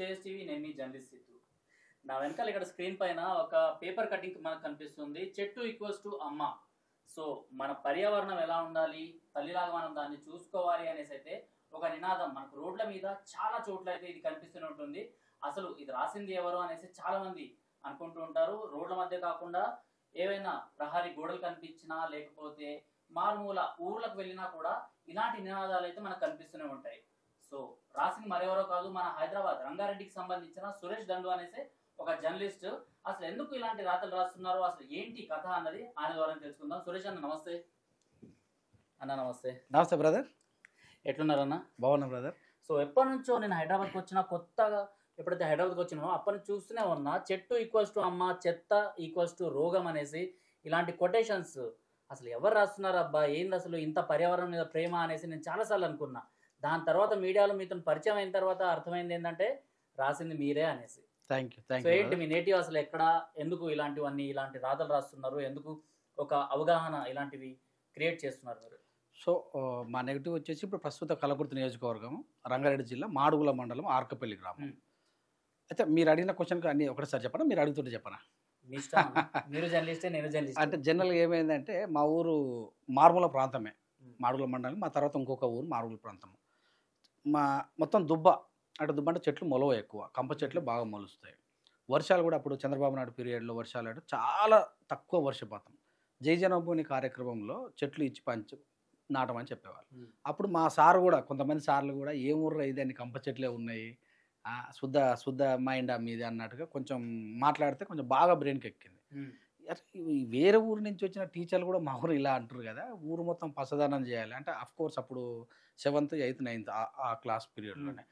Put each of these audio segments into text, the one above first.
జేఎస్టీవీ నేను మీ జర్నలిస్ట్ సిద్ధు. నా వెనకాల ఇక్కడ స్క్రీన్ పైన ఒక పేపర్ కటింగ్ మనకు కనిపిస్తుంది. చెట్టు ఈక్వల్స్ టు అమ్మ. సో మన పర్యావరణం ఎలా ఉండాలి, తల్లిలాగా మనం దాన్ని చూసుకోవాలి అనేసి అయితే ఒక నినాదం మనకు రోడ్ల మీద చాలా చోట్ల అయితే ఇది కనిపిస్తూనే ఉంటుంది. అసలు ఇది రాసింది ఎవరు అనేసి చాలా మంది అనుకుంటూ ఉంటారు. రోడ్ల మధ్య కాకుండా ఏవైనా ప్రహరీ గోడలు కనిపించినా లేకపోతే మారుమూల ఊర్లకు వెళ్ళినా కూడా ఇలాంటి నినాదాలు అయితే మనకు కనిపిస్తూనే ఉంటాయి. సో రాసింది మరెవరో కాదు, మన హైదరాబాద్ రంగారెడ్డికి సంబంధించిన సురేష్ దండు అనేసి ఒక జర్నలిస్ట్. అసలు ఎందుకు ఇలాంటి రాతలు రాస్తున్నారు, అసలు ఏంటి కథ అన్నది ఆయన ద్వారా తెలుసుకుందాం. సురేష్ అన్న నమస్తే. అన్న నమస్తే. నమస్తే బ్రదర్, ఎట్లున్నారన్న? బాగున్నా బ్రదర్. సో ఎప్పటి నుంచో నేను హైదరాబాద్కి వచ్చిన కొత్తగా ఎప్పుడైతే హైదరాబాద్కి వచ్చినామో అప్పటి నుంచి చూస్తూనే ఉన్నా, చెట్టు ఈక్వల్స్ టు అమ్మ, చెత్త ఈక్వల్స్ టు రోగం అనేసి ఇలాంటి కొటేషన్స్ అసలు ఎవరు రాస్తున్నారు అబ్బా, ఏంది అసలు ఇంత పర్యావరణం మీద ప్రేమ అనేసి నేను చాలాసార్లు అనుకున్నా. దాని తర్వాత మీడియాలో మీతో పరిచయం అయిన తర్వాత అర్థమైంది ఏంటంటే రాసింది మీరే అనేసి. Thank you. సో ఏంటి మీ నేటివ్ అసలు ఎక్కడ, ఎందుకు ఇలాంటివన్నీ ఇలాంటి రాతలు రాస్తున్నారు, ఎందుకు ఒక అవగాహన ఇలాంటివి క్రియేట్ చేస్తున్నారు మీరు? సో మా నెగిటివ్ వచ్చేసి ఇప్పుడు ప్రస్తుత కలకుర్తి నియోజకవర్గం, రంగారెడ్డి జిల్లా, మాడుగుల మండలం, ఆర్కపల్లి గ్రామం. అయితే మీరు అడిగిన క్వశ్చన్కి అన్ని ఒకటిసారి చెప్పనా, మీరు అడుగుతుంటే చెప్పనా? మీరు జర్నలిస్టే, నేను జర్నలిస్ట్. అంటే జనరల్గా ఏమైందంటే మా ఊరు మారుమూల ప్రాంతమే, మాడుగుల మండలం. మా తర్వాత ఇంకొక ఊరు మారుమూల ప్రాంతం. మా మొత్తం దుబ్బ అంటే చెట్లు మొలవ ఎక్కువ, కంప చెట్లు బాగా మొలుస్తాయి. వర్షాలు కూడా అప్పుడు చంద్రబాబు నాయుడు పీరియడ్లో వర్షాలు అంటే చాలా తక్కువ వర్షపాతం. జై జనభూమి కార్యక్రమంలో చెట్లు ఇచ్చి నాటమని చెప్పేవాళ్ళు. అప్పుడు మా సార్ కూడా, కొంతమంది సార్లు కూడా ఏ ఊర్లో ఇదని కంప చెట్లే ఉన్నాయి, శుద్ధ మైండ్ మీది అన్నట్టుగా కొంచెం మాట్లాడితే కొంచెం బాగా బ్రెయిన్కి ఎక్కింది. వేరే ఊరు నుంచి వచ్చిన టీచర్లు కూడా మా ఊరు ఇలా అంటారు కదా, ఊరు మొత్తం పసదానం చేయాలి అంటే. అఫ్ కోర్స్ అప్పుడు 7th, 8th, 9th ఆ క్లాస్ పీరియడ్లోనే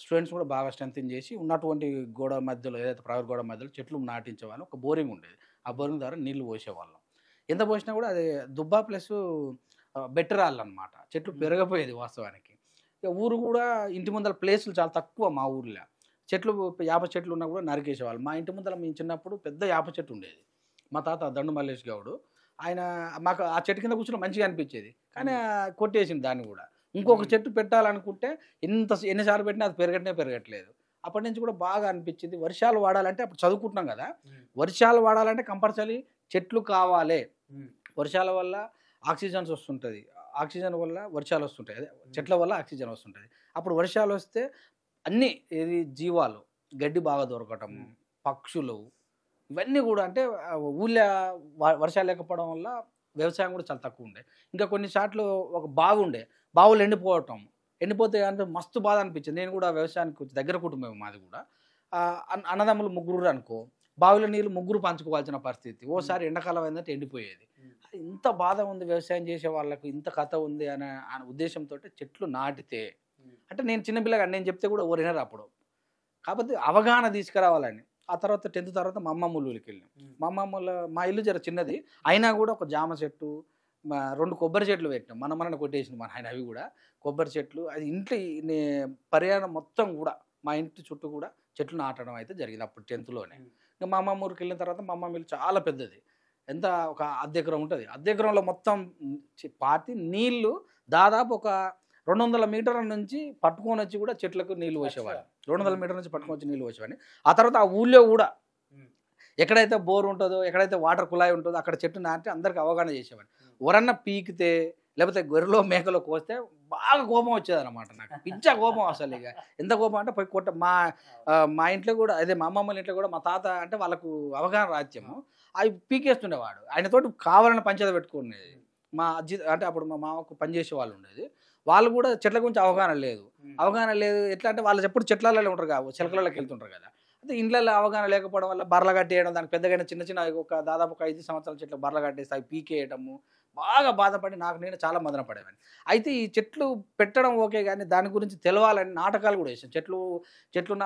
స్టూడెంట్స్ కూడా బాగా స్ట్రెంథింగ్ చేసి ఉన్నటువంటి గోడ మధ్యలో, ఏదైతే ప్రహరీ గోడ మధ్యలో చెట్లు నాటించేవాళ్ళు. ఒక బోరింగ్ ఉండేది, ఆ బోరింగ్ ద్వారా నీళ్లు పోసేవాళ్ళం. ఎంత పోసినా కూడా అది దుబ్బా ప్లస్ బెటరాళ్ళు అనమాట. చెట్లు పెరగపోయేది వాస్తవానికి. ఇక ఊరు కూడా ఇంటి ముందర ప్లేసులు చాలా తక్కువ మా ఊర్లో. చెట్లు యాప చెట్లు ఉన్నా కూడా నరికేసేవాళ్ళు. మా ఇంటి ముందర మేము చిన్నప్పుడు పెద్ద యాప చెట్టు ఉండేది. మా తాత దండు మల్లేష్ గౌడు, ఆయన మాకు ఆ చెట్టు కింద కూర్చొని మంచిగా అనిపించేది, కానీ కొట్టేసింది దాన్ని కూడా. ఇంకొక చెట్టు పెట్టాలనుకుంటే ఎన్నిసార్లు పెట్టినా అది పెరగట్లేదు. అప్పటి నుంచి కూడా బాగా అనిపించింది. వర్షాలు వాడాలంటే అప్పుడు చదువుకుంటున్నాం కదా, వర్షాలు వాడాలంటే కంపల్సరీ చెట్లు కావాలి. వర్షాల వల్ల ఆక్సిజన్స్ వస్తుంటుంది, ఆక్సిజన్ వల్ల వర్షాలు వస్తుంటాయి, అదే చెట్ల వల్ల ఆక్సిజన్ వస్తుంటుంది. అప్పుడు వర్షాలు వస్తే అన్నీ ఏది జీవాలు, గడ్డి బాగా దొరకటము, పక్షులు, ఇవన్నీ కూడా అంటే ఊళ్ళో వర్షాలు లేకపోవడం వల్ల వ్యవసాయం కూడా చాలా తక్కువ ఉండే. ఇంకా కొన్ని సార్లు ఒక బావులు ఎండిపోతే అంటే మస్తు బాధ అనిపించింది. నేను కూడా వ్యవసాయానికి వచ్చి దగ్గర కుటుంబం మాది కూడా. అన్నదమ్ములు 3 అనుకో, బావిలో నీళ్ళు 3 పంచుకోవాల్సిన పరిస్థితి. ఓసారి ఎండాకాలం అయిందంటే ఎండిపోయేది. ఇంత బాధ ఉంది వ్యవసాయం చేసే వాళ్ళకు, ఇంత కథ ఉంది అనే ఉద్దేశంతో చెట్లు నాటితే అంటే నేను చిన్నపిల్లగా నేను చెప్తే కూడా ఓరినారు అప్పుడు. కాకపోతే అవగాహన తీసుకురావాలని. ఆ తర్వాత 10th తర్వాత మా అమ్మమ్మ ఊరికి వెళ్ళాం. మా ఇల్లు జర చిన్నది అయినా కూడా ఒక జామ చెట్టు, 2 కొబ్బరి చెట్లు పెట్టినాం. మన కొట్టేసింది మన ఆయన. అవి కూడా కొబ్బరి చెట్లు, అది ఇంట్లో పర్యావరణం మొత్తం కూడా మా ఇంటి చుట్టూ కూడా చెట్లు నాటడం అయితే జరిగింది అప్పుడు 10thలోనే. ఇంకా మా అమ్మమ్మ ఊరికి వెళ్ళిన తర్వాత మా అమ్మమ్మ ఇల్లు చాలా పెద్దది, ఎంత ఒక అర్ధ ఎకరం ఉంటుంది. అర్ధ ఎకరంలో మొత్తం పాతి నీళ్లు దాదాపు ఒక 200 మీటర్ల నుంచి పట్టుకొని వచ్చి కూడా చెట్లకు నీళ్ళు పోసేవాడిని. 200 మీటర్ల నుంచి పట్టుకొని వచ్చి నీళ్ళు పోసేవాడిని. ఆ తర్వాత ఆ ఊళ్ళో కూడా ఎక్కడైతే బోర్ ఉంటుందో, ఎక్కడైతే వాటర్ కుళాయి ఉంటుందో అక్కడ చెట్టు నాటి అందరికి అవగాహన చేసేవాడిని. ఎవరన్నా పీకితే లేకపోతే గొర్రెలో మేకలో కోస్తే బాగా కోపం వచ్చేది అనమాట నాకు. పిచ్చ కోపం అసలు. ఇక ఎంత కోపం అంటే పోయి కొట్ట. మా ఇంట్లో కూడా అదే మా అమ్మమ్మల ఇంట్లో కూడా మా తాత అంటే వాళ్ళకు అవగాహన రాజ్యము, అవి పీకేస్తుండేవాడు. ఆయనతోటి కావాలని పంచాయతీ పెట్టుకునేది. మా అజ్జి అంటే అప్పుడు మా మామకు పనిచేసే వాళ్ళు ఉండేది. వాళ్ళు కూడా చెట్ల గురించి అవగాహన లేదు. ఎట్లా అంటే వాళ్ళు ఎప్పుడు చెట్లలో ఉంటారు కాబట్టి చిలకలలోకి వెళ్తుంటారు కదా. అయితే ఇండ్లలో అవగాహన లేకపోవడం వల్ల బర్రెలు కట్టేయడం, దానికి పెద్దగా చిన్న దాదాపు ఒక 5 సంవత్సరాల చెట్లు బర్రెలు కట్టేసి అవి పీకేయడము, బాగా బాధపడి నేను చాలా మదన పడేవాడిని. అయితే ఈ చెట్లు పెట్టడం ఓకే, కానీ దాని గురించి తెలవాలని నాటకాలు కూడా వేసాను. చెట్లు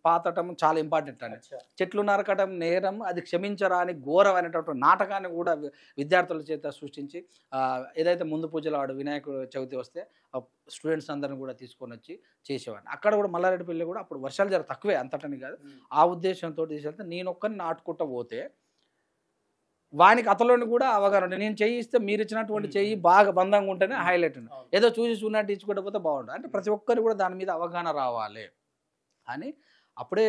పాతటం చాలా ఇంపార్టెంట్ అని. చెట్లు నరకటం నేరం, అది క్షమించరాని ఘోరం అనేటటువంటి నాటకాన్ని కూడా విద్యార్థుల చేత సృష్టించి, ఏదైతే ముందు పూజలు వాడు వినాయకుడు చవితి వస్తే స్టూడెంట్స్ అందరిని కూడా తీసుకొని వచ్చి చేసేవాడిని. అక్కడ కూడా మల్లారెడ్డిపల్లి కూడా అప్పుడు వర్షాలు జర తక్కువే, అంతటని కాదు. ఆ ఉద్దేశంతో తీసుకెళ్తే నేను ఒక్కరిని నాటుకుంటూ పోతే వానికి అతలోని కూడా అవగాహన ఉంటుంది. నేను చెయ్యి ఇస్తే మీరు ఇచ్చినటువంటి చెయ్యి బాగా బంధంగా ఉంటేనే హైలైట్ ఉంది. ఏదో చూసి చూసినట్టు ఇచ్చుకుంటూ పోతే బాగుంటుంది. అంటే ప్రతి ఒక్కరు కూడా దాని మీద అవగాహన రావాలి అని అప్పుడే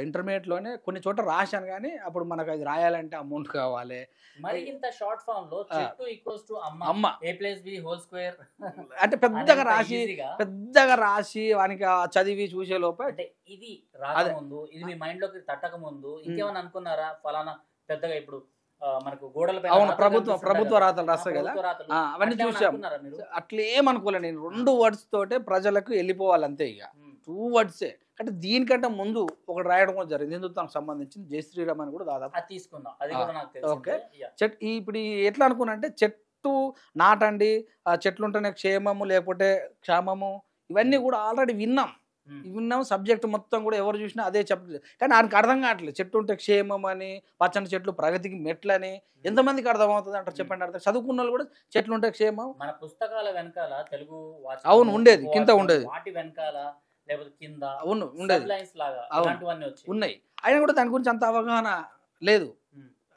ఇంటర్మీడియట్లోనే కొన్ని చోట్ల రాశాను, కానీ అప్పుడు మనకు అది రాయాలంటే అమౌంట్ కావాలి. మరి ఇంత షార్ట్ ఫామ్ లో చెట్టు ఈక్వల్స్ టు అమ్మ a + b హోల్ స్క్వేర్ అంటే పెద్దగా రాసి వానికి చదివి చూసే లోపే అంటే ఇది రాకముందు, ఇది మీ మైండ్ లోకి తట్టక ముందు ఇంకేమైనా అనుకున్నారా? ఫలానా పెద్దగా ఇప్పుడు మనకు గోడల అవును ప్రభుత్వ రాతలు రాస్తాయి కదా, అవన్నీ చూసాం. అట్లా ఏమనుకోలే నేను, 2 వర్డ్స్ తోటే ప్రజలకు వెళ్ళిపోవాలి అంతే. ఇక 2 వర్డ్సే. అంటే దీనికంటే ముందు ఒకటి రాయడం కూడా జరిగింది, హిందుత్వానికి సంబంధించి జై శ్రీరామ్ అని కూడా దాదాపు తీసుకుందాం. అది కూడా నాకు తెలుసు. ఓకే, ఇప్పుడు ఎట్లా అనుకున్నా అంటే చెట్టు నాటండి, చెట్లు ఉంటేనే క్షేమము లేకపోతే క్షేమము, ఇవన్నీ కూడా ఆల్రెడీ విన్నాం. సబ్జెక్ట్ మొత్తం కూడా ఎవరు చూసినా అదే చెప్తుంది, కానీ ఆయనకు అర్థం కావట్లేదు. చెట్టు ఉంటే క్షేమం అని, పచ్చని చెట్లు ప్రగతికి మెట్లని ఎంతమందికి అర్థమవుతుంది అంటారు చెప్పండి? అర్థం చదువుకున్న వాళ్ళు కూడా చెట్లు ఉంటే క్షేమం. మన పుస్తకాల వెనకాల తెలుగు అవును ఉండేది, కింద ఉండేది, వాటి వెనకాల లేకపోతే కింద అవును ఉండేది, ఉన్నాయి. అయినా కూడా దాని గురించి అంత అవగాహన లేదు.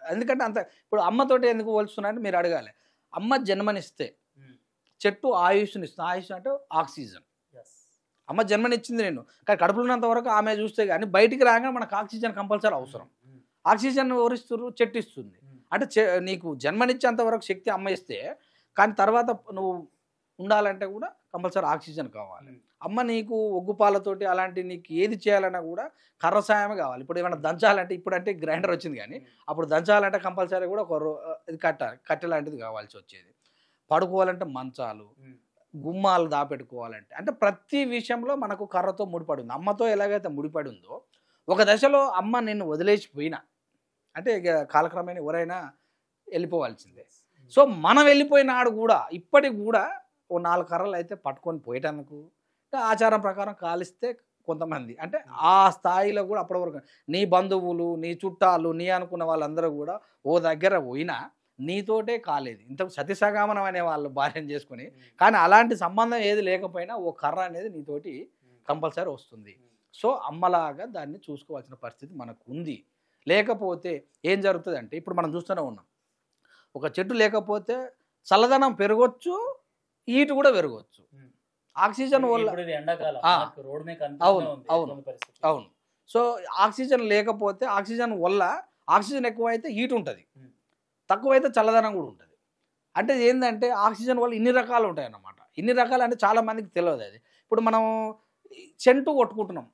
ఎందుకంటే అంత ఇప్పుడు అమ్మతోటి ఎందుకు పోల్చుతున్నారంటే మీరు అడగాలి. అమ్మ జన్మనిస్తే చెట్టు ఆయుష్నిస్తుంది. ఆయుష్ అంటే ఆక్సిజన్. అమ్మ జన్మనిచ్చింది నేను, కానీ కడుపులో ఉన్నంత వరకు ఆమె చూస్తే కానీ బయటికి రాగానే మనకు ఆక్సిజన్ కంపల్సరీ అవసరం. ఆక్సిజన్ ఎవరిస్తారు? చెట్టు ఇస్తుంది. అంటే నీకు జన్మనిచ్చేంత వరకు శక్తి అమ్మ ఇస్తే, కానీ తర్వాత నువ్వు ఉండాలంటే కూడా కంపల్సరీ ఆక్సిజన్ కావాలి. అమ్మ నీకు ఒగ్గుపాలతోటి అలాంటి నీకు ఏది చేయాలన్నా కూడా కర్ర సాయమే కావాలి. ఇప్పుడు ఏమైనా దంచాలంటే, ఇప్పుడంటే గ్రైండర్ వచ్చింది, కానీ అప్పుడు దంచాలంటే కంపల్సరీ కూడా ఒక ఇది కట్టె లాంటిది కావాల్సి వచ్చేది. పడుకోవాలంటే మంచాలు, గుమ్మాలు దాపెట్టుకోవాలంటే, అంటే ప్రతి విషయంలో మనకు కర్రతో ముడిపడి ఉంది. అమ్మతో ఎలాగైతే ముడిపడి ఉందో, ఒక దశలో అమ్మ నిన్ను వదిలేసిపోయినా అంటే ఇక కాలక్రమేణా ఎవరైనా వెళ్ళిపోవాల్సిందే. సో మనం వెళ్ళిపోయినాడు కూడా ఇప్పటికి కూడా ఓ 4 కర్రలు అయితే పట్టుకొని పోయేటందుకు ఆచారం ప్రకారం కాలిస్తే కొంతమంది, అంటే ఆ స్థాయిలో కూడా అప్పటి వరకు నీ బంధువులు, నీ చుట్టాలు, నీ అనుకున్న వాళ్ళందరూ కూడా ఓ దగ్గర పోయినా నీతోటే కాలేదు. ఇంతకు సతీసగామనం అనే వాళ్ళు భార్యం చేసుకుని, కానీ అలాంటి సంబంధం ఏది లేకపోయినా ఓ కర్ర అనేది నీతోటి కంపల్సరీ వస్తుంది. సో అమ్మలాగా దాన్ని చూసుకోవాల్సిన పరిస్థితి మనకు ఉంది. లేకపోతే ఏం జరుగుతుంది అంటే, ఇప్పుడు మనం చూస్తూనే ఉన్నాం, ఒక చెట్టు లేకపోతే చల్లదనం పెరగొచ్చు, హీట్ కూడా పెరగవచ్చు. ఆక్సిజన్ వల్ల అవును అవును అవును. సో ఆక్సిజన్ లేకపోతే, ఆక్సిజన్ వల్ల ఆక్సిజన్ ఎక్కువైతే హీట్ ఉంటుంది, తక్కువైతే చల్లదనం కూడా ఉంటుంది. అంటే ఏంటంటే ఆక్సిజన్ వల్ల ఇన్ని రకాలు ఉంటాయి అన్నమాట. ఇన్ని రకాలు అంటే చాలా మందికి తెలియదు అది. ఇప్పుడు మనం చెంటు కొట్టుకుంటున్నాం,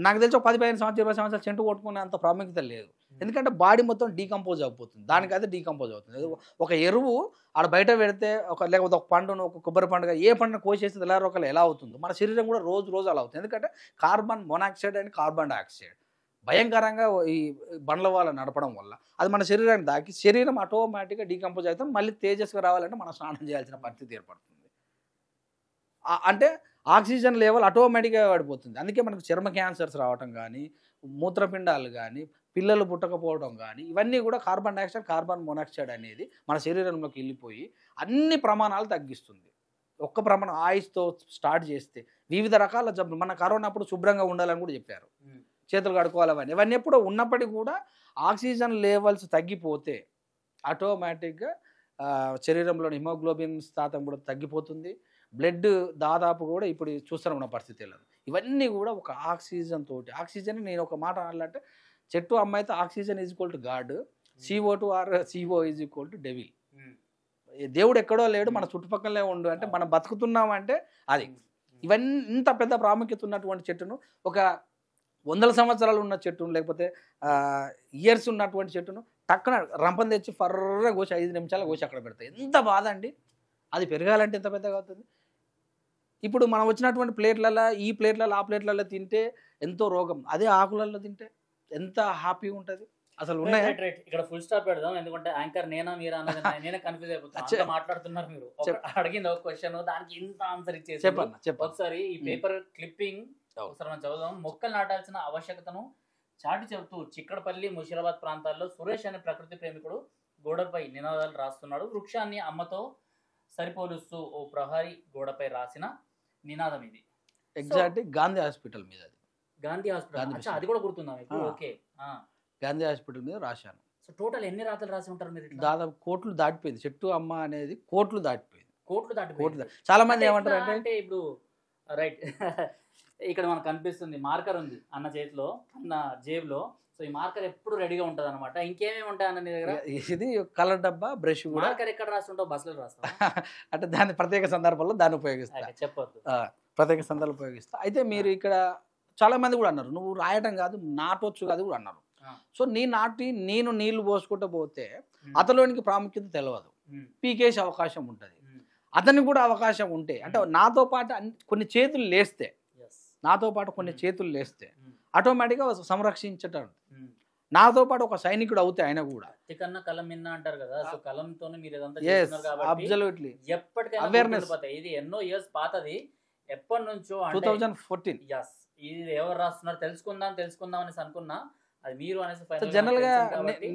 నాకు తెలిసి 10-15 సంవత్సరాలు 20 సంవత్సరాలు చెంటు కొట్టుకునే అంత ప్రాముఖ్యత లేదు. ఎందుకంటే బాడీ మొత్తం డీకంపోజ్ అయిపోతుంది, దానికైతే డీకంపోజ్ అవుతుంది. ఒక ఎరువు ఆడ బయట పెడితే, లేకపోతే ఒక పండును, ఒక కొబ్బరి పండుగ ఏ పండుగ కోసేస్తే ఎలా రకాలు ఎలా అవుతుందో మన శరీరం కూడా రోజు రోజు అలా అవుతుంది. ఎందుకంటే carbon monoxide and carbon dioxide భయంకరంగా ఈ బండ్ల వాళ్ళ నడపడం వల్ల అది మన శరీరాన్ని దాకి శరీరం ఆటోమేటిక్గా డీకంపోజ్ అవుతుంది. మళ్ళీ తేజస్గా రావాలంటే మనం స్నానం చేయాల్సిన పరిస్థితి ఏర్పడుతుంది. అంటే ఆక్సిజన్ లెవెల్ ఆటోమేటిక్గా పడిపోతుంది. అందుకే మనకు చర్మ క్యాన్సర్స్ రావటం కానీ, మూత్రపిండాలు కానీ, పిల్లలు పుట్టకపోవడం కానీ, ఇవన్నీ కూడా కార్బన్ డైఆక్సైడ్, కార్బన్ మోనాక్సైడ్ అనేది మన శరీరంలోకి వెళ్ళిపోయి అన్ని ప్రమాణాలు తగ్గిస్తుంది. ఒక్క ప్రమాణం ఆయుష్తో స్టార్ట్ చేస్తే వివిధ రకాల జబ్బులు, మన కరోనా అప్పుడు శుభ్రంగా ఉండాలని కూడా చెప్పారు, చేతులు కడుక్కోవాలని. ఇవన్నీ ఎప్పుడో ఉన్నప్పటికీ కూడా ఆక్సిజన్ లెవెల్స్ తగ్గిపోతే ఆటోమేటిక్గా శరీరంలోని హిమోగ్లోబిన్ శాతం కూడా తగ్గిపోతుంది. బ్లడ్ దాదాపు కూడా ఇప్పుడు చూస్తున్న పరిస్థితి లేదు. ఇవన్నీ కూడా ఒక ఆక్సిజన్ తోటి. ఆక్సిజన్ నేను ఒక మాట అనాలంటే, చెట్టు అమ్మ అయితే oxygen is equal to god, CO2 or CO is equal to devil. దేవుడు ఎక్కడో లేడు, మన చుట్టుపక్కలే ఉండు, అంటే మనం బతుకుతున్నామంటే అది. ఇవన్నీ ఇంత పెద్ద ప్రాముఖ్యత ఉన్నటువంటి చెట్టును, ఒక 100 సంవత్సరాలు ఉన్న చెట్టును, లేకపోతే ఇయర్స్ ఉన్నటువంటి చెట్టును టక్కున రంపం తెచ్చి ఫర్రగా కోసి 5 నిమిషాలు కోసి అక్కడ పెడతాయి. ఎంత బాధ అండి! అది పెరగాలంటే ఎంత పెద్దగా అవుతుంది. ఇప్పుడు మనం వచ్చినటువంటి ప్లేట్లలో, ఈ ప్లేట్లలో, ఆ ప్లేట్లలో తింటే ఎంతో రోగం, అదే ఆకులలో తింటే ఎంత హ్యాపీగా ఉంటుంది. అసలు ఉన్నాయి. ఇక్కడ ఫుల్ స్టాప్ పెడదాం, ఎందుకంటే యాంకర్ నేనా మీరా అన్నది నేనే కన్ఫ్యూజ్ అయిపోతాను. మాట్లాడుతున్నారు మీరు, అడిగింది ఒక క్వశ్చన్, దానికి ఇంత ఆన్సర్ ఇచ్చేసి చెప్పండి. ఒకసారి ఈ పేపర్ క్లిప్పింగ్ ఒకసారి మనం చదువుదాం. మొక్కలు నాటాల్సిన ఆవశ్యకతను చాటి చెబుతూ చిక్కడపల్లి, ముషిరాబాద్ ప్రాంతాల్లో సురేష్ అనే ప్రకృతి ప్రేమికుడు గోడపై నినాదాలు రాస్తున్నాడు. వృక్షాన్ని అమ్మతో సరిపోలుస్తూ ఓ ప్రహరీ గోడపై రాసిన నినాదం ఇది. ఎగ్జాక్ట్ గాంధీ హాస్పిటల్ మీద, గాంధీ హాస్పిటల్, అది కూడా గుర్తుందా మీకు? ఓకే, గాంధీ హాస్పిటల్ మీద రాశాను. సో టోటల్ ఎన్ని రాతలు రాసి ఉంటారు మీరు? దాదాపు కోట్లు దాటిపోయింది. చెట్టు అమ్మ అనేది కోట్లు దాటిపోయింది. కోట్లు దాటిపోయింది. చాలా మంది ఏమంటారు అంటే ఇప్పుడు రైట్ ఇక్కడ మనకు కనిపిస్తుంది మార్కర్ ఉంది అన్న చేతిలో, అన్న జేబులో. సో ఈ మార్కర్ ఎప్పుడు రెడీగా ఉంటుంది అనమాట. ఇంకేమేమి ఉంటాయి అన్న నీ దగ్గర? ఇది కలర్ డబ్బా, బ్రష్ కూడా. మార్కర్ ఎక్కడ రాస్తుంటావు? బస్సులో రాస్తావు? అంటే దాన్ని ప్రత్యేక సందర్భంలో దాన్ని ఉపయోగిస్తా. చెప్పొద్దు. ప్రత్యేక సందర్భంలో ఉపయోగిస్తా. అయితే మీరు ఇక్కడ చాలా మంది కూడా అన్నారు, నువ్వు రాయడం కాదు నాటొచ్చు కాదు కూడా అన్నారు. సో నేను నీళ్లు పోసుకుంటూ పోతే అతలోనికి ప్రాముఖ్యత తెలియదు, పీకేసే అవకాశం ఉంటుంది. అతనికి కూడా అవకాశం ఉంటే, అంటే నాతో పాటు కొన్ని చేతులు లేస్తే, ఆటోమేటిక్గా సంరక్షించటం, నాతో పాటు ఒక సైనికుడు అవుతే ఆయన కూడా. కలం మిన్న అంటారు కదా, సో కలంతో మీరు ఇదంతా Yes, చేస్తున్నారు కాబట్టి absolutely. ఎప్పటికైనా Awareness. గుర్తుండిపోతాయి. ఇది ఎన్నో ఇయర్స్ పాతది, ఎప్పటి నుంచో. 2014. yes, ఇది ఎవరు రాస్తున్నారు తెలుసుకుందాం అనేసి అనుకున్నా, అది మీరు అనేసి సో final గా జనరల్గా తెలిసింది కాబట్టి.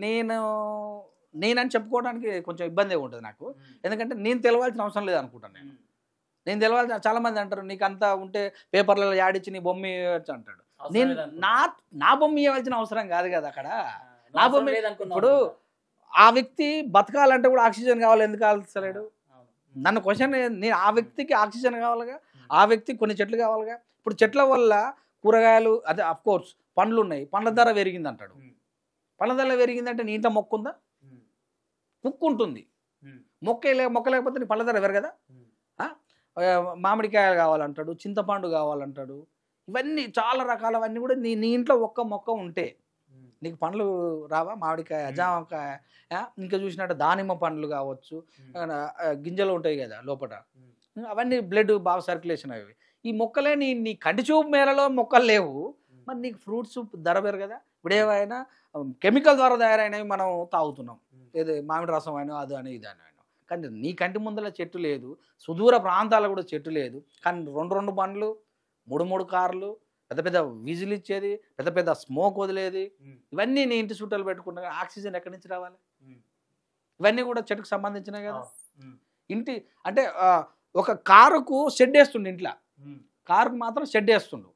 నేనని చెప్పుకోవడానికి కొంచెం ఇబ్బందిగా ఉంటుంది నాకు, ఎందుకంటే నేను తెలవాల్సిన అవసరం లేదు అనుకుంటాను. నేను తెలవాల్సిన, చాలా మంది అంటారు నీకు అంతా ఉంటే పేపర్లలో యాడిచ్చి నీ బొమ్మ ఇవ్వచ్చు అంటాడు. నేను నా బొమ్మ ఇవ్వాల్సిన అవసరం కాదు కదా అక్కడ. నా బొమ్మ ఇప్పుడు ఆ వ్యక్తి బతకాలంటే కూడా ఆక్సిజన్ కావాలి, ఎందుకు కాల్చలేడు? నన్ను క్వశ్చన్, నేను ఆ వ్యక్తికి ఆక్సిజన్ కావాలిగా, ఆ వ్యక్తికి కొన్ని చెట్లు కావాలిగా. ఇప్పుడు చెట్ల వల్ల కూరగాయలు, అదే అఫ్ కోర్స్ పండ్లు ఉన్నాయి, పండ్ల ధర పెరిగింది అంటాడు. పండ్ల ధర పెరిగిందంటే నీ ఇంట్లో మొక్క ఉందా? కుక్కు ఉంటుంది. మొక్క లేకపోతే నీ పండ్ల ధర పెరగదా? మామిడికాయలు కావాలంటాడు, చింతపండు కావాలంటాడు, ఇవన్నీ చాలా రకాలవన్నీ కూడా నీ ఇంట్లో ఒక్క మొక్క ఉంటే నీకు పండ్లు రావా? మామిడికాయ, జామకాయ, ఇంకా చూసినట్టు దానిమ్మ పండ్లు కావచ్చు, గింజలు ఉంటాయి కదా లోపల, అవన్నీ బ్లడ్ బాగా సర్క్యులేషన్ అవి. ఈ మొక్కలే నీ కంటి చూపు మేరలో మొక్కలు లేవు, మరి నీకు ఫ్రూట్స్ ధర పెరగదా? ఇప్పుడు ఏవైనా కెమికల్ ద్వారా తయారైనవి మనం తాగుతున్నాం, ఏదో మామిడి రసం అయినా అది అని ఇది అని. కానీ నీ కంటి ముందర చెట్టు లేదు, సుదూర ప్రాంతాల్లో కూడా చెట్టు లేదు, కానీ 2 బండ్లు, 3 కార్లు, పెద్ద విజిల్ ఇచ్చేది, పెద్ద స్మోక్ వదిలేది, ఇవన్నీ నీ ఇంటి చుట్టాలు పెట్టుకుంటా, ఆక్సిజన్ ఎక్కడి నుంచి రావాలి? ఇవన్నీ కూడా చెట్టుకు సంబంధించినవి కదా. ఇంటి అంటే ఒక కారుకు షెడ్ వేస్తుండు, ఇంట్లో కారుకు మాత్రం షెడ్ వేస్తుండు.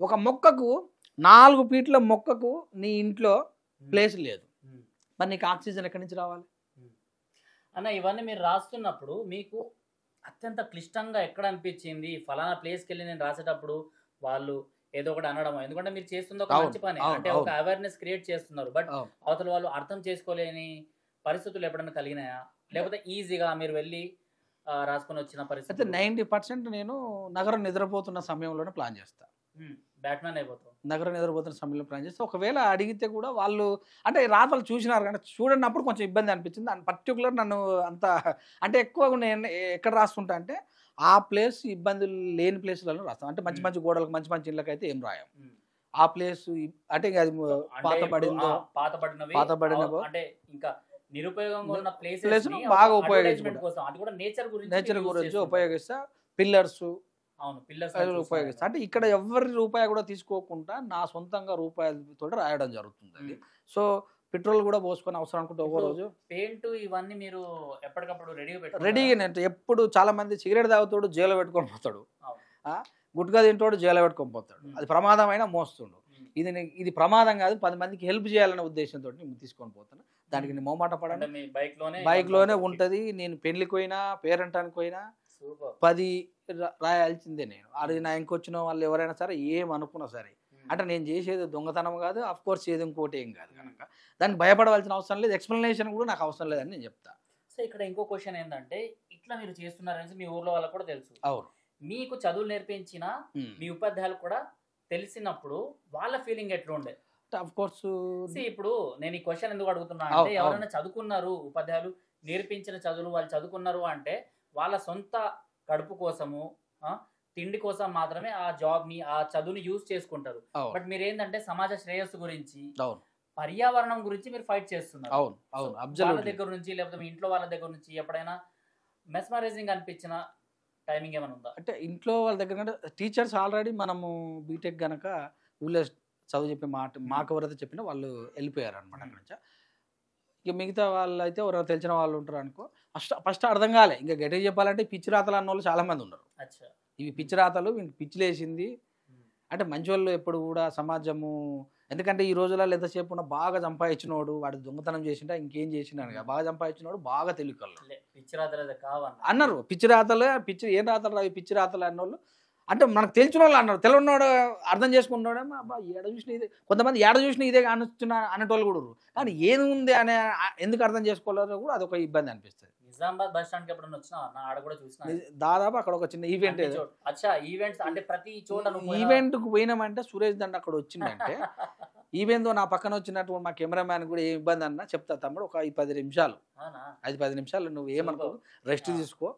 ఒక మొక్కకు 4 ఫీట్ల మొక్కకు నీ ఇంట్లో ప్లేస్ లేదు, మరి నీకు ఆక్సిజన్ ఎక్కడి నుంచి రావాలి? అన్న ఇవన్నీ మీరు రాస్తున్నప్పుడు మీకు అత్యంత క్లిష్టంగా ఎక్కడ అనిపించింది? ఫలానా ప్లేస్కి వెళ్ళి నేను రాసేటప్పుడు వాళ్ళు ఏదో ఒకటి అనడం, ఎందుకంటే మీరు చేస్తుంది ఒక మంచి పని, అంటే ఒక అవేర్నెస్ క్రియేట్ చేస్తున్నారు, బట్ అవతల వాళ్ళు అర్థం చేసుకోలేని పరిస్థితులు ఎప్పుడైనా కలిగినాయా, లేకపోతే ఈజీగా మీరు వెళ్ళి రాసుకొని వచ్చిన పరిస్థితి? 90% నేను నగరం నిద్రపోతున్న సమయంలోనే ప్లాన్ చేస్తా. బ్యాట్మెన్ అయిపోతాం. నగరం నిద్రపోతున్న సమయంలో ప్లాన్ చేస్తే, ఒకవేళ అడిగితే కూడా వాళ్ళు అంటే రాతలు చూసినారు కానీ చూడనప్పుడు కొంచెం ఇబ్బంది అనిపించింది. అండ్ పర్టికులర్ నన్ను అంత అంటే ఎక్కువగా నేను ఎక్కడ రాస్తుంటా అంటే ఆ ప్లేస్ ఇబ్బందులు లేని ప్లేస్లలో రాస్తాం. అంటే మంచి గోడలకు మంచి ఇళ్ళకి అయితే ఏం రాయం. ఆ ప్లేస్ అంటే అది పాతబడినవో అంటే ఇంకా నిరుపయోగంగా ఉన్న ప్లేసెస్ బాగా ఉపయోగించుకుంటాం. అది కూడా నేచర్ గురించి ఉపయోగిస్తా. పిల్లర్స్ ఉపయోగిస్తా. అంటే ఇక్కడ ఎవరి రూపాయి కూడా తీసుకోకుండా నా సొంతంగా రూపాయలతో రాయడం జరుగుతుంది. సో పెట్రోల్ కూడా పోసుకొని అవసరం అనుకుంటే ఒక రోజు పెయింట్ ఇవన్నీ మీరు ఎప్పటికప్పుడు రెడీగా అంటే ఎప్పుడు చాలా మంది సిగరెట్ తాగుతాడు జైలు పెట్టుకొని పోతాడు, గుట్కా తింటాడు జైలు పెట్టుకొని పోతాడు, అది ప్రమాదమైన మోస్తుండు. ఇది ప్రమాదం కాదు, 10 మందికి హెల్ప్ చేయాలనే ఉద్దేశంతో నేను తీసుకొని పోతాను. దానికి నేను మొహమాట పడను, బైక్లోనే ఉంటుంది. నేను పెళ్లికి పోయినా పేరెంటానికి పోయినా 10 రాయాల్సిందే. నేను అది నా ఇంకొచ్చిన వాళ్ళు ఎవరైనా సరే ఏమనుకున్నా సరే, అంటే నేను చేసేది దొంగతనం కాదు, అఫ్ కోర్స్ ఏది ఇంకోటి ఏం కాదు కనుక దానికి భయపడవలసిన అవసరం లేదు, ఎక్స్ప్లెనేషన్ కూడా నాకు అవసరం లేదని నేను చెప్తా. సో ఇక్కడ ఇంకో క్వశ్చన్ ఏంటంటే, ఇట్లా మీరు చేస్తున్నారనేసి మీ ఊర్లో వాళ్ళకి కూడా తెలుసు, అవును, మీకు చదువులు నేర్పించిన మీ ఉపాధ్యాయులు కూడా తెలిసినప్పుడు వాళ్ళ ఫీలింగ్ ఎట్లా ఉండే? అఫ్ కోర్స్ ఇప్పుడు నేను ఈ క్వశ్చన్ ఎందుకు అడుగుతున్నా అంటే, ఎవరైనా చదువుకున్నారు, ఉపాధ్యాయులు నేర్పించిన చదువులు వాళ్ళు చదువుకున్నారు అంటే వాళ్ళ సొంత కడుపు కోసము తిండి కోసం మాత్రమే ఆ జాబ్ ని ఆ చదువుని యూజ్ చేసుకుంటారు. బట్ మీరు ఏంటంటే సమాజ శ్రేయస్సు గురించి, పర్యావరణం గురించి మీరు ఫైట్ చేస్తున్నారు. వాళ్ళ దగ్గర నుంచి లేకపోతే మీ ఇంట్లో వాళ్ళ దగ్గర నుంచి ఎప్పుడైనా మెస్మరైజింగ్ అనిపించిన టైమింగ్ ఏమైనా ఉందా? అంటే ఇంట్లో వాళ్ళ దగ్గర కంటే టీచర్స్ ఆల్రెడీ మనము బీటెక్ గనక ఊళ్ళో చదువు చెప్పే మాకు ఎవరైతే చెప్పినా వాళ్ళు వెళ్ళిపోయారు అనమాట అక్కడి నుంచి. ఇక మిగతా వాళ్ళు అయితే ఎవరైనా తెలిసిన వాళ్ళు ఉంటారు అనుకో, ఫస్ట్ అర్థం కాలే. ఇంకా గట్టిగా చెప్పాలంటే పిచ్చి రాతలు అన్న వాళ్ళు చాలా మంది ఉన్నారు. ఇవి పిచ్చి రాతలు, పిచ్చిలేసింది అంటే మంచి వాళ్ళు ఎప్పుడు కూడా సమాజము. ఎందుకంటే ఈ రోజులలో ఎంతసేపు ఉన్న బాగా సంపాదించినోడు వాడు దొంగతనం చేసిండా ఇంకేం చేసిండా, బాగా సంపాదించినోడు బాగా తెలివికల్లు పిచ్చి రాతలు కావాలి అన్నారు. పిచ్చి రాతలు ఏం రాతలు రావి పిచ్చి రాతలు అన్నోళ్ళు అంటే మనకు తెలిసిన వాళ్ళు అన్నారు, తెలియనోడు అర్థం చేసుకున్నాడేమో అబ్బా ఏడ చూసిన ఇదే, కొంతమంది ఏడ చూసిన ఇదే అనుస్తున్నా అనేటోళ్ళు కూడా ఉన్నారు. కానీ ఏది ఉంది అనే ఎందుకు అర్థం చేసుకోలేదో కూడా అదొక ఇబ్బంది అనిపిస్తుంది. నిజామాబాద్ బస్ స్టాండ్ కి ఎప్పుడైనా వచ్చినా ఆడ కూడా చూసిన దాదాపు అక్కడ ఒక చిన్న ఈవెంట్, అచ్చా ఈవెంట్స్ అంటే ప్రతి చోట ఈవెంట్కు పోయినామంటే సురేష్ దండ అక్కడ వచ్చిందంటే ఈవెందో నా పక్కన వచ్చినట్టు మా కెమెరామ్యాన్ కూడా ఏ ఇబ్బంది అన్నా చెప్తా తమ్ముడు, ఒక 10 నిమిషాలు 10 నిమిషాలు నువ్వు ఏమనుకో రెస్ట్ తీసుకో,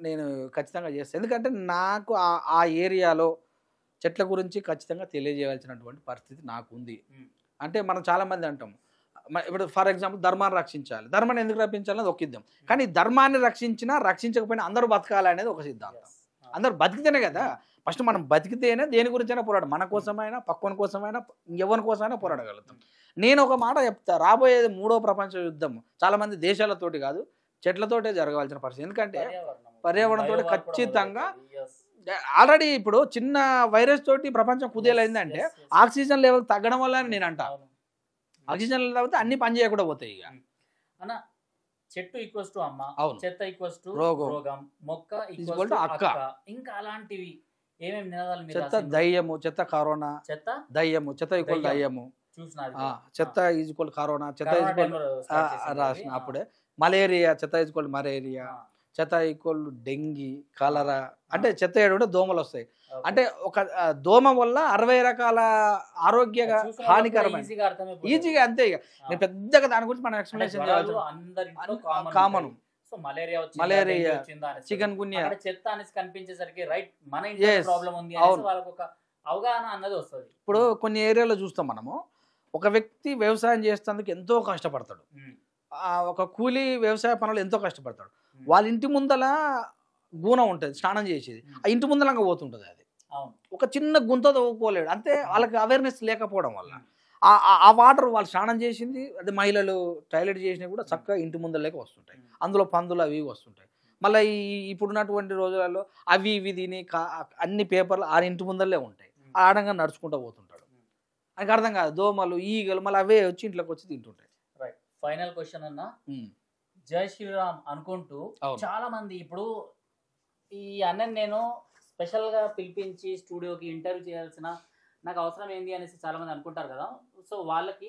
నేను ఖచ్చితంగా చేస్తాను. ఎందుకంటే నాకు ఆ ఏరియాలో చెట్ల గురించి ఖచ్చితంగా తెలియజేయాల్సినటువంటి పరిస్థితి నాకు ఉంది. అంటే మనం చాలామంది అంటాం ఇప్పుడు ఫర్ ఎగ్జాంపుల్ ధర్మాన్ని రక్షించాలి, ధర్మాన్ని ఎందుకు రక్షించాలనేది ఒక యుద్ధం, కానీ ధర్మాన్ని రక్షించినా రక్షించకపోయినా అందరూ బతకాలి అనేది ఒక సిద్ధాంతం. అందరూ బతికితేనే కదా, ఫస్ట్ మనం బతికితేనే దేని గురించైనా పోరాడు, మన కోసమైనా పక్కన కోసమైనా ఎవరి కోసమైనా పోరాడగలుగుతాం. నేను ఒక మాట చెప్తా, రాబోయేది 3వ ప్రపంచ యుద్ధం చాలామంది దేశాలతోటి కాదు చెట్లతోటే జరగాల్సిన పరిస్థితి. ఎందుకంటే పర్యావరణంతో ఖచ్చితంగా ఆల్రెడీ ఇప్పుడు చిన్న వైరస్ తోటి ప్రపంచం కుదేలైందంటే ఆక్సిజన్ లెవెల్ తగ్గడం వల్ల నేను అంటా, ఆక్సిజన్ లెవెల్ తగ్గితే అన్ని పని చేయకుండా పోతాయి. ఇక అన్న చెట్టు ఈక్వల్స్ టు అమ్మ, అవును, చెత్త ఈక్వల్స్ టు రోగం, మొక్క ఈక్వల్స్ టు అక్క, ఇంకా అలాంటివి ఏమేమి నినాదాలు మీరు చెత్త దయ్యము, చెత్త కరోనా, చెత్త దయ్యము, చెత్త ఈక్వల్ దయ్యము, చెత్త ఈజ్వల్ కరోనా, చెత్త ఈజ్వల్ రాసిన అప్పుడే మలేరియా, చెత్త ఈజ్వల్ మలేరియా, చెత్త ఈక్వల్ డెంగీ, కలరా. అంటే చెత్త ఏడు దోమలు వస్తాయి, అంటే ఒక దోమ వల్ల 60 రకాల ఆరోగ్య హానికరమైన ఈజీగా అంతే. ఇక నేను పెద్దగా దాని గురించి మనం ఎక్స్ప్లెనేషన్ చేయాలి. కామన్ మలేరియా, చికెన్ గున్యా, చెత్త అనేసి కనిపించేసరికి రైట్ మన ఇంట్లో ప్రాబ్లం ఉంది అనేసి వాళ్ళకి ఒక అవగాహన అన్నది వస్తుంది. ఇప్పుడు కొన్ని ఏరియాలో చూస్తాం మనము, ఒక వ్యక్తి వ్యవసాయం చేసేందుకు ఎంతో కష్టపడతాడు, ఒక కూలీ వ్యవసాయ పనులు ఎంతో కష్టపడతాడు, వాళ్ళ ఇంటి ముందల గూన ఉంటుంది స్నానం చేసేది, ఆ ఇంటి ముందలంగా పోతుంటుంది, అది ఒక చిన్న గుంత తవ్వుకోలేడు, అంతే. వాళ్ళకి అవేర్నెస్ లేకపోవడం వల్ల ఆ వాటర్ వాళ్ళు స్నానం చేసింది, అది మహిళలు టాయిలెట్ చేసినవి కూడా చక్కగా ఇంటి ముందరలేక వస్తుంటాయి, అందులో పందులు అవి వస్తుంటాయి. మళ్ళీ ఇప్పుడున్నటువంటి రోజులలో అవి ఇవి తిని అన్ని పేపర్లు ఆ ఇంటి ముందరలే ఉంటాయి, ఆడంగా నడుచుకుంటూ పోతుంటాడు, ఆయనకు అర్థం కాదు. దోమలు ఈగలు మళ్ళీ అవే వచ్చి ఇంట్లోకి వచ్చి తింటుంటాయి. రైట్, ఫైనల్ క్వశ్చన్ అన్న, జై శ్రీరామ్ అనుకుంటూ చాలా మంది ఇప్పుడు ఈ అన్నని నేను స్పెషల్గా పిలిపించి స్టూడియోకి ఇంటర్వ్యూ చేయాల్సిన నాకు అవసరం ఏంది అనేసి చాలా మంది అనుకుంటారు కదా. సో వాళ్ళకి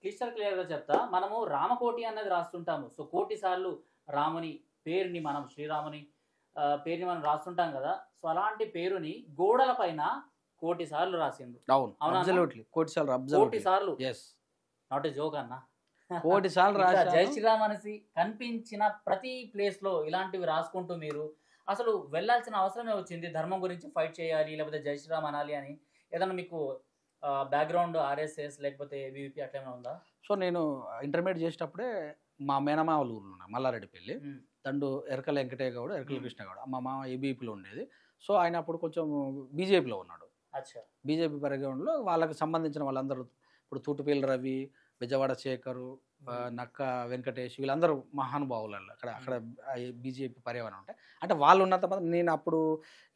క్లియర్గా చెప్తా, మనము రామకోటి అన్నది రాస్తుంటాము. సో 1,000,000 సార్లు రాముని పేరుని మనం శ్రీరాముని పేరుని మనం రాస్తుంటాం కదా. సో అలాంటి పేరుని గోడల పైన 1,000,000 సార్లు రాసిండ్రు. అవును, అబ్సల్యూట్లీ 1,000,000 సార్లు. yes, నాట్ ఏ జోక్ అన్న. 1,000,000 సార్లు రాశారు. జై శ్రీరామ్ అనేసి కనిపించిన ప్రతి ప్లేస్ లో ఇలాంటివి రాసుకుంటూ మీరు అసలు వెళ్ళాల్సిన అవసరమే వచ్చింది. ధర్మం గురించి ఫైట్ చేయాలి లేకపోతే జై శ్రీరామ్ అనాలి అని ఏదన్నా మీకు బ్యాక్గ్రౌండ్ ఆర్ఎస్ఎస్ లేకపోతే ఏబీవీపీ అట్లా ఏమైనా ఉందా? సో నేను ఇంటర్మీడియట్ చేసేటప్పుడే మా మేనమామ ఊరు మల్లారెడ్డిపల్లి, తండు ఎరకల వెంకటయ్య గౌడ్, ఎరకల కృష్ణ గౌడ్, మా మామ ఏబీపీలో ఉండేది. సో ఆయన అప్పుడు కొంచెం బీజేపీలో ఉన్నాడు. బీజేపీ బ్యాక్గ్రౌండ్లో వాళ్ళకి సంబంధించిన వాళ్ళందరూ ఇప్పుడు తూటుపల్లి రవి, బెజవాడ శేఖరు, నక్క వెంకటేష్, వీళ్ళందరూ మహానుభావులు అక్కడ బీజేపీ పర్యావరణం ఉంటాయి. అంటే వాళ్ళు ఉన్నంత మాత్రం నేను అప్పుడు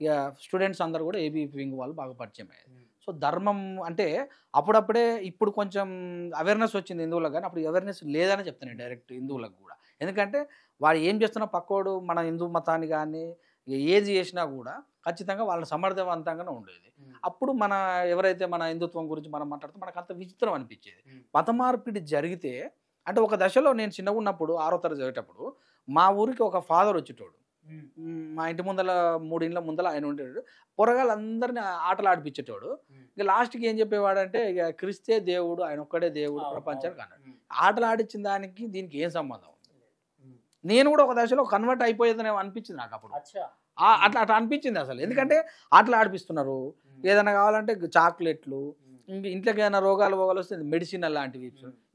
ఇక స్టూడెంట్స్ అందరూ కూడా ఏబీపీ వింగ్ వాళ్ళు బాగా పరిచయం అయ్యేది. సో ధర్మం అంటే అప్పుడప్పుడే ఇప్పుడు కొంచెం అవేర్నెస్ వచ్చింది హిందువులకు, కానీ అప్పుడు అవేర్నెస్ లేదని చెప్తాను డైరెక్ట్ హిందువులకు కూడా. ఎందుకంటే వాడు ఏం చేస్తున్నా పక్కోడు మన హిందూ మతాన్ని కానీ ఏది చేసినా కూడా ఖచ్చితంగా వాళ్ళని సమర్థవంతంగానే ఉండేది. అప్పుడు మన ఎవరైతే మన హిందుత్వం గురించి మనం మాట్లాడితే మనకు అంత విచిత్రం అనిపించేది. మత మార్పిడి జరిగితే అంటే ఒక దశలో నేను చిన్నగా ఉన్నప్పుడు 6వ తరగతి చదివేటప్పుడు మా ఊరికి ఒక ఫాదర్ వచ్చేటోడు, మా ఇంటి ముందల 3 ఇండ్ల ముందల ఆయన ఉండేవాడు, పొరగాళ్ళందరినీ ఆటలు ఆడిపించేటోడు. ఇక లాస్ట్కి ఏం చెప్పేవాడంటే ఇక క్రిస్తే దేవుడు, ఆయన ఒక్కడే దేవుడు ప్రపంచానికి అన్నాడు. ఆటలు ఆడించిన దానికి దీనికి ఏం సంబంధం? నేను కూడా ఒక దశలో కన్వర్ట్ అయిపోయేదని అనిపించింది నాకు అప్పుడు. అట్లా అనిపించింది అసలు. ఎందుకంటే ఆటలు ఆడిపిస్తున్నారు, ఏదైనా కావాలంటే చాక్లెట్లు, ఇంట్లోకి ఏదైనా రోగాలు వస్తే మెడిసిన్ అలాంటివి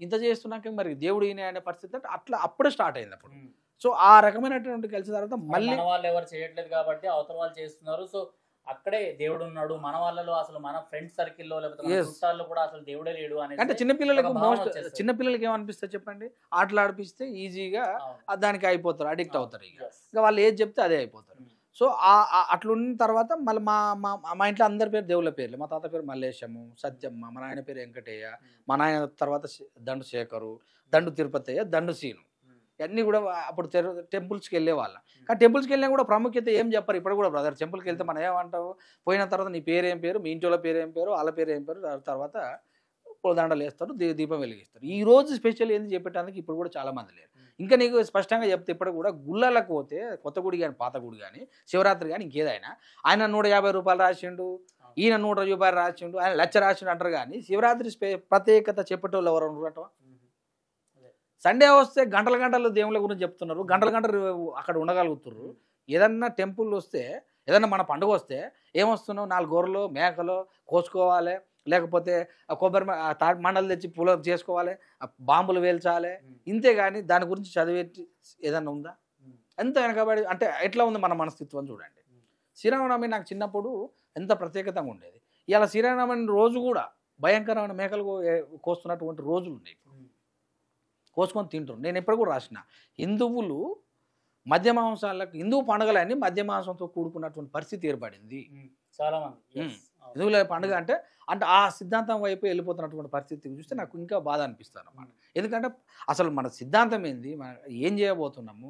ఇంత చేస్తున్నాక మరి దేవుడు ఈయన అనే పరిస్థితి అట్లా అప్పుడే స్టార్ట్ అయింది అప్పుడు. సో ఆ రకమైనటువంటి కలిసిన తర్వాత మళ్ళీ వాళ్ళు ఎవరు చేయట్లేదు కాబట్టి అవతల వాళ్ళు చేస్తున్నారు. సో అక్కడే దేవుడు ఉన్నాడు మన వాళ్ళలో, అసలు మన ఫ్రెండ్స్ సర్కిల్లో లేకపోతే చుట్టాల్లో కూడా అసలు దేవుడే లేడు అని. అంటే చిన్నపిల్లలకి ఏమనిపిస్తుంది చెప్పండి, ఆటలు ఆడిపిస్తే ఈజీగా దానికి అయిపోతారు, అడిక్ట్ అవుతారు. ఇక వాళ్ళు ఏది చెప్తే అదే అయిపోతారు. సో అట్లున్న తర్వాత మళ్ళీ మా ఇంట్లో అందరి పేరు దేవుళ్ళ పేర్లు. మా తాత పేరు మల్లేశము, సత్యమ్మ, మా నాయన పేరు వెంకటయ్య, మా నాయన తర్వాత దండు శేఖరు, దండు తిరుపతయ్య, దండు సీను. అన్నీ కూడా అప్పుడు టెంపుల్స్కి వెళ్ళే వాళ్ళం. కానీ టెంపుల్స్కి వెళ్ళినా కూడా ప్రాముఖ్యత ఏం చెప్పరు ఇప్పుడు కూడా బ్రదర్. టెంపుల్కి వెళ్తే మనం ఏమంటావు, పోయిన తర్వాత నీ పేరు ఏం పేరు, మీ ఇంట్లో పేరు ఏం పేరు, వాళ్ళ పేరు ఏం పేరు, తర్వాత పూలదండలు వేస్తారు, దీపం వెలిగిస్తారు. ఈ రోజు స్పెషల్ ఏంది చెప్పేటానికి ఇప్పుడు కూడా చాలా మంది లేరు. ఇంకా నీకు స్పష్టంగా చెప్తే ఇప్పుడు కూడా గుళ్ళలకు పోతే కొత్త గుడి కానీ పాత గుడి కానీ శివరాత్రి కానీ ఇంకేదైనా ఆయన 150 రూపాయలు రాసిండు, ఈయన 100 రూపాయలు రాసిండు, ఆయన 1,00,000 రాసిండు అంటారు. కానీ శివరాత్రి ప్రత్యేకత చెప్పేటోళ్ళు ఎవరు అంటావా? సండే వస్తే గంటల గంటలు దేవుళ్ళ గురించి చెప్తున్నారు, గంటల గంటలు అక్కడ ఉండగలుగుతున్నారు. ఏదన్నా టెంపుల్ వస్తే, ఏదన్నా మన పండుగ వస్తే ఏమొస్తున్నావు, 4 గొర్రెలు మేకలు కోసుకోవాలి, లేకపోతే కొబ్బరి మండలు తెచ్చి పూల చేసుకోవాలి, బాంబులు వేల్చాలి, ఇంతే. కానీ దాని గురించి చదివే ఏదన్నా ఉందా? ఎంత వెనకబడి అంటే ఎట్లా ఉంది మన మనస్తత్వం చూడండి. శ్రీరామనవమి నాకు చిన్నప్పుడు ఎంత ప్రత్యేకతంగా ఉండేది. ఇలా శ్రీరామనవమి రోజు కూడా భయంకరమైన మేకలు కోస్తున్నటువంటి రోజులు ఉన్నాయి, కోసుకొని తింటారు. నేను ఎప్పుడు కూడా రాసిన హిందువులు మద్య మాంసాలకు, హిందూ పండుగలన్నీ మద్య మాంసంతో కూడుకున్నటువంటి పరిస్థితి ఏర్పడింది చాలా మంది. హిందువుల పండుగ అంటే ఆ సిద్ధాంతం వైపు వెళ్ళిపోతున్నటువంటి పరిస్థితి చూస్తే నాకు ఇంకా బాధ అనిపిస్తుంది అన్నమాట. ఎందుకంటే అసలు మన సిద్ధాంతం ఏంది, మనం ఏం చేయబోతున్నాము,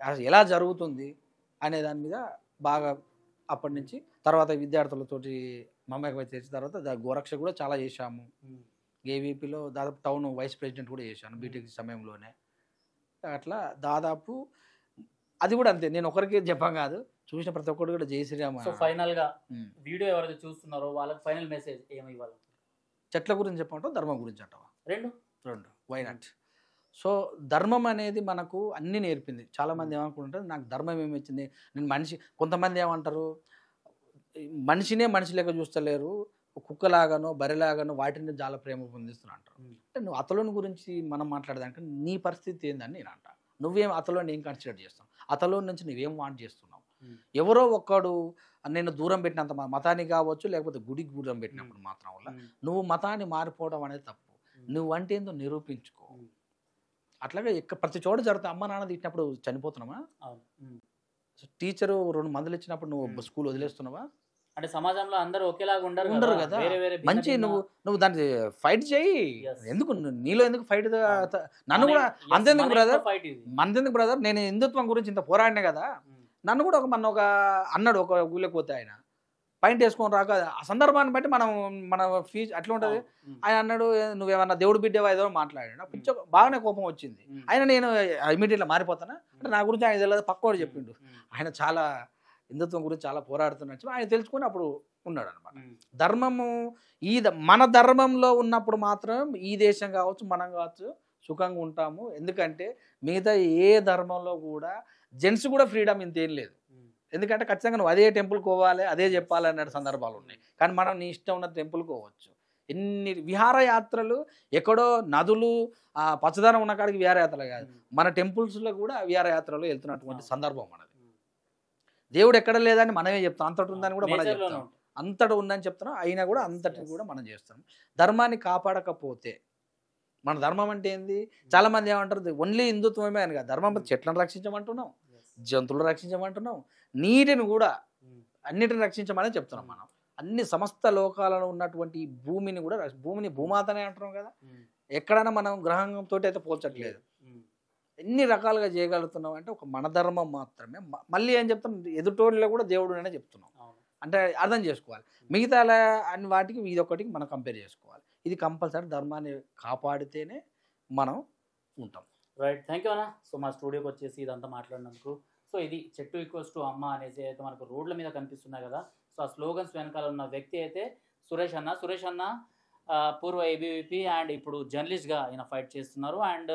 అసలు ఎలా జరుగుతుంది అనే దాని మీద బాగా అప్పటి నుంచి తర్వాత విద్యార్థులతోటి మమ్మకం తెచ్చిన తర్వాత గోరక్ష కూడా చాలా చేశాము. ఏవీపీలో దాదాపు టౌన్ వైస్ ప్రెసిడెంట్ కూడా చేశాను బీటెక్ సమయంలోనే. అట్లా దాదాపు అది కూడా అంతే, నేను ఒకరికి చెప్పాం కాదు, చూసిన ప్రతి ఒక్కరు కూడా జై శ్రీరామ. సో ఫైనల్ గా వీడియో ఎవరైతే చూస్తున్నారో వాళ్ళకి ఫైనల్ మెసేజ్ ఏమి ఇవ్వాలి? చెట్ల గురించి చెప్పమంటావు, ధర్మం గురించి అంటావా? రెండు వై నాట్? సో ధర్మం అనేది మనకు అన్నీ నేర్పింది. చాలామంది ఏమనుకుంటారు నాకు ధర్మం ఏమి వచ్చింది, నేను మనిషి. కొంతమంది ఏమంటారు మనిషినే మనిషి లెక్క చూస్తలేరు, కుక్కలాగానో బరిలాగానో వాటిని చాలా ప్రేమ పొందిస్తున్నా అంటారు. అంటే నువ్వు అతలోని గురించి మనం మాట్లాడదానికి నీ పరిస్థితి ఏందని నేను అంటా. నువ్వేం అతలోని ఏం కన్సిడర్ చేస్తావు, అతలో నుంచి నువ్వేం వాంట్ చేస్తున్నావు? ఎవరో ఒక్కడు నేను దూరం పెట్టినంత మతానికి కావచ్చు, లేకపోతే గుడికి దూరం పెట్టినప్పుడు మాత్రం వల్ల నువ్వు మతాన్ని మారిపోవడం అనేది తప్పు. నువ్వు అంటే ఏందో నిరూపించుకో. అట్లాగే ప్రతి చోట జరుగుతుంది. అమ్మ నాన్న తిట్టినప్పుడు చనిపోతున్నావా? టీచరు 2 మందులు ఇచ్చినప్పుడు నువ్వు స్కూల్ వదిలేస్తున్నావా? అంటే సమాజంలో అందరూ ఒకేలాగా ఉండరు కదా. మంచి నువ్వు దాన్ని ఫైట్ చేయి. ఎందుకు నీలో ఎందుకు ఫైట్? నన్ను కూడా అంతెందుకు బ్రదర్, నేను హిందుత్వం గురించి ఇంత పోరాడినా కదా, నన్ను కూడా ఒక అన్నాడు ఒక ఊళ్ళకి పోతే ఆయన పాయింట్ వేసుకొని రాక ఆ సందర్భాన్ని బట్టి మన ఫీజ్ అట్లా ఉంటుంది. ఆయన అన్నాడు నువ్వేమన్నా దేవుడు బిడ్డవా ఏదో మాట్లాడాడు, పిచ్చ బాగానే కోపం వచ్చింది. ఆయన నేను ఇమీడియట్గా మారిపోతానా అంటే నా గురించి ఆయన తెలియదు, పక్కోడు చెప్పిండు. ఆయన చాలా హిందుత్వం గురించి చాలా పోరాడుతున్నట్టు ఆయన తెలుసుకుని అప్పుడు ఉన్నాడు అనమాట. ధర్మము మన ధర్మంలో ఉన్నప్పుడు మాత్రం ఈ దేశం కావచ్చు మనం కావచ్చు సుఖంగా ఉంటాము. ఎందుకంటే మిగతా ఏ ధర్మంలో కూడా జెంట్స్ కూడా ఫ్రీడమ్ ఇంతేం లేదు. ఎందుకంటే ఖచ్చితంగా నువ్వు అదే టెంపుల్కి పోవాలి, అదే చెప్పాలి అనే సందర్భాలు ఉన్నాయి. కానీ మనం నీ ఇష్టం ఉన్న టెంపుల్కి పోవచ్చు. ఎన్ని విహారయాత్రలు, ఎక్కడో నదులు పచ్చదనం ఉన్న కాడికి విహారయాత్రలు కాదు, మన టెంపుల్స్లో కూడా విహారయాత్రలు వెళ్తున్నటువంటి సందర్భం మనది. దేవుడు ఎక్కడ లేదని మనమే చెప్తాం, అంతటి ఉందని కూడా మనం చెప్తాం, అంతటి ఉందని చెప్తున్నాం, అయినా కూడా అంతటిని కూడా మనం చేస్తాం. ధర్మాన్ని కాపాడకపోతే మన ధర్మం అంటే ఏంది? చాలా మంది ఏమంటారు ఓన్లీ హిందుత్వమే అని కాదు, ధర్మం చెట్లను రక్షించమంటున్నాం, జంతువులు రక్షించమంటున్నాం, నీటిని కూడా అన్నిటిని రక్షించమని చెప్తున్నాం. మనం అన్ని సమస్త లోకాలలో ఉన్నటువంటి భూమిని కూడా, భూమిని భూమాతనే అంటున్నాం కదా, ఎక్కడైనా మనం గ్రహంతో అయితే పోల్చట్లేదు. ఎన్ని రకాలుగా చేయగలుగుతున్నాం అంటే ఒక మన ధర్మం మాత్రమే. మళ్ళీ ఏం చెప్తాం, ఎదుటోళ్ళలో కూడా దేవుడు అనే చెప్తున్నాం. అంటే అర్థం చేసుకోవాలి. మిగతా అన్ని వాటికి ఇదొకటికి మనం కంపేర్ చేసుకోవాలి. ఇది కంపల్సరీ ధర్మాన్ని కాపాడితేనే మనం ఉంటాం. రైట్, థ్యాంక్ యూ అన్న. సో మా స్టూడియోకి వచ్చేసి ఇదంతా మాట్లాడినందుకు. సో ఇది చెట్టు ఈక్వల్స్ టు అమ్మ అనేసి అయితే మనకు రోడ్ల మీద కనిపిస్తున్నాయి కదా. సో ఆ స్లోగన్స్ వెనకాల ఉన్న వ్యక్తి అయితే సురేష్ అన్న పూర్వ ఏబీవీపీ అండ్ ఇప్పుడు జర్నలిస్ట్గా ఆయన ఫైట్ చేస్తున్నారు. అండ్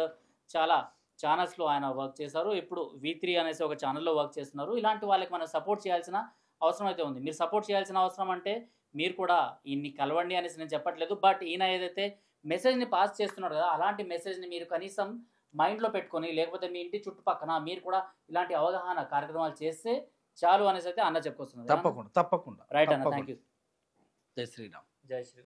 చాలా ఛానల్స్లో ఆయన వర్క్ చేశారు. ఇప్పుడు V3 అనేసి ఒక ఛానల్లో వర్క్ చేస్తున్నారు. ఇలాంటి వాళ్ళకి మనం సపోర్ట్ చేయాల్సిన అవసరం అయితే ఉంది. మీరు సపోర్ట్ చేయాల్సిన అవసరం అంటే మీరు కూడా ఈయన్ని కలవండి అనేసి నేను చెప్పట్లేదు. బట్ ఈయన ఏదైతే మెసేజ్ని పాస్ చేస్తున్నాడు కదా, అలాంటి మెసేజ్ని మీరు కనీసం మైండ్లో పెట్టుకొని, లేకపోతే మీ ఇంటి చుట్టుపక్కన మీరు కూడా ఇలాంటి అవగాహన కార్యక్రమాలు చేస్తే చాలు అనేసి అయితే అన్న చెప్పుకొస్తున్నారు. తప్పకుండా. రైట్ అన్న, థ్యాంక్ యూ. జై శ్రీరామ్. జై శ్రీరామ్.